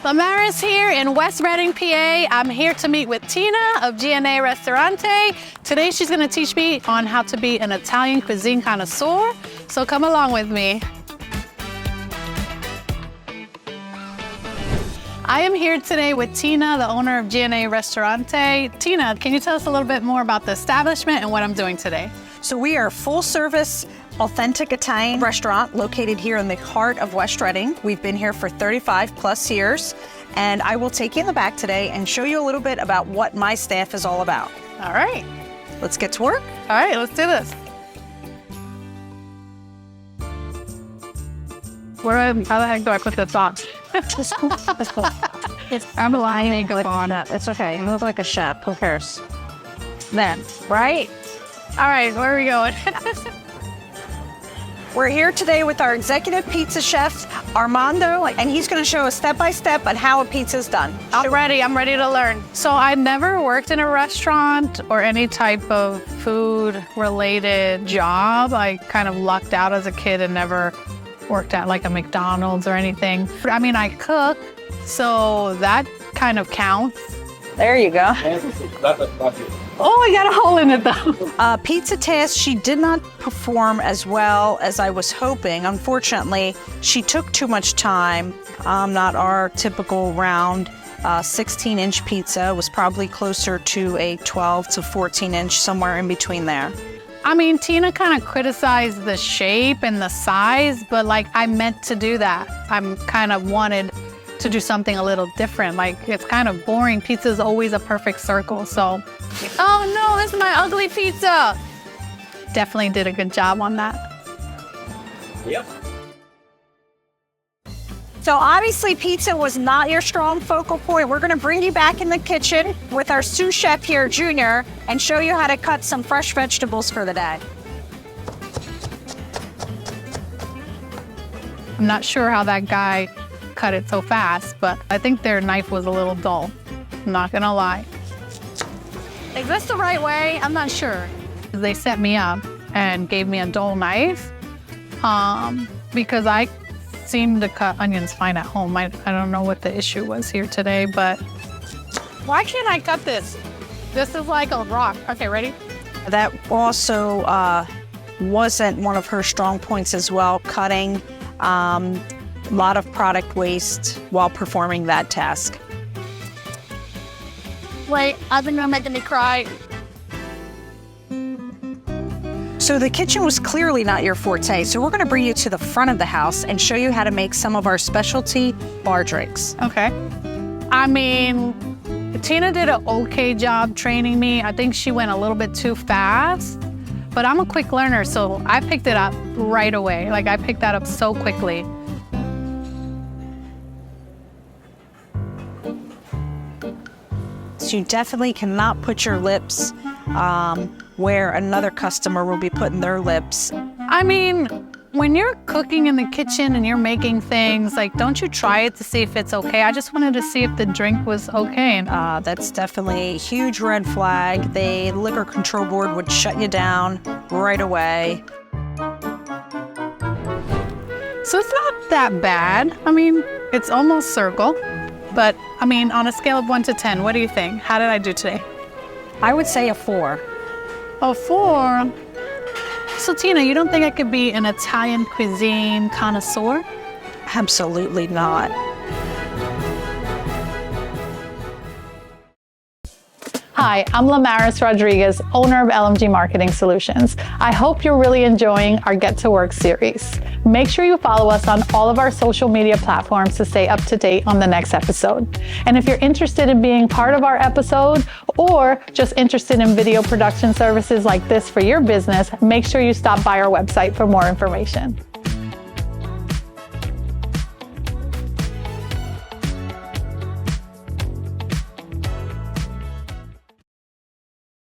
Limarys here in West Reading, PA. I'm here to meet with Tina of GNA Ristorante. Today she's gonna teach me on how to be an Italian cuisine connoisseur. So come along with me. I am here today with Tina, the owner of GNA Ristorante. Tina, can you tell us a little bit more about the establishment and what I'm doing today? So we are a full-service, authentic Italian restaurant located here in the heart of West Reading. We've been here for 35 plus years, and I will take you in the back today and show you a little bit about what my staff is all about. All right. Let's get to work. All right, let's do this. How the heck do I put this on? I'm lying. Go on up. It's okay. You look like a chef. Who cares? Then, right? All right, where are we going? We're here today with our executive pizza chef, Armando, and he's going to show us step-by-step on how a pizza is done. I'm ready to learn. So I never worked in a restaurant or any type of food-related job. I kind of lucked out as a kid and never worked at like a McDonald's or anything. I mean, I cook, so that kind of counts. There you go. Oh, I got a hole in it though. Pizza task, she did not perform as well as I was hoping. Unfortunately, she took too much time. Not our typical round 16-inch pizza. It was probably closer to a 12 to 14-inch, somewhere in between there. I mean, Tina kind of criticized the shape and the size, but like I meant to do that. I'm kind of wanted to do something a little different. Like it's kind of boring. Pizza is always a perfect circle, so. Oh no, this is my ugly pizza. Definitely did a good job on that. Yep. So obviously pizza was not your strong focal point. We're gonna bring you back in the kitchen with our sous chef here, Junior, and show you how to cut some fresh vegetables for the day. I'm not sure how that guy cut it so fast, but I think their knife was a little dull. I'm not gonna lie. Is this the right way? I'm not sure. They set me up and gave me a dull knife because I seem to cut onions fine at home. I don't know what the issue was here today, but why can't I cut this? This is like a rock. Okay, ready? That also wasn't one of her strong points as well, cutting. A lot of product waste while performing that task. Wait, I think you're making me cry. So the kitchen was clearly not your forte, so we're gonna bring you to the front of the house and show you how to make some of our specialty bar drinks. Okay. I mean, Tina did an okay job training me. I think she went a little bit too fast, but I'm a quick learner, so I picked it up right away. Like I picked that up so quickly. So you definitely cannot put your lips where another customer will be putting their lips. I mean, when you're cooking in the kitchen and you're making things, like, don't you try it to see if it's okay? I just wanted to see if the drink was okay. That's definitely a huge red flag. The liquor control board would shut you down right away. So it's not that bad. I mean, it's almost circle. But, I mean, on a scale of 1 to 10, what do you think? How did I do today? I would say a 4. A 4? So, Tina, you don't think I could be an Italian cuisine connoisseur? Absolutely not. Hi, I'm Limarys Rodriguez, owner of LMG Marketing Solutions. I hope you're really enjoying our Get to Work series. Make sure you follow us on all of our social media platforms to stay up to date on the next episode. And if you're interested in being part of our episode or just interested in video production services like this for your business, make sure you stop by our website for more information.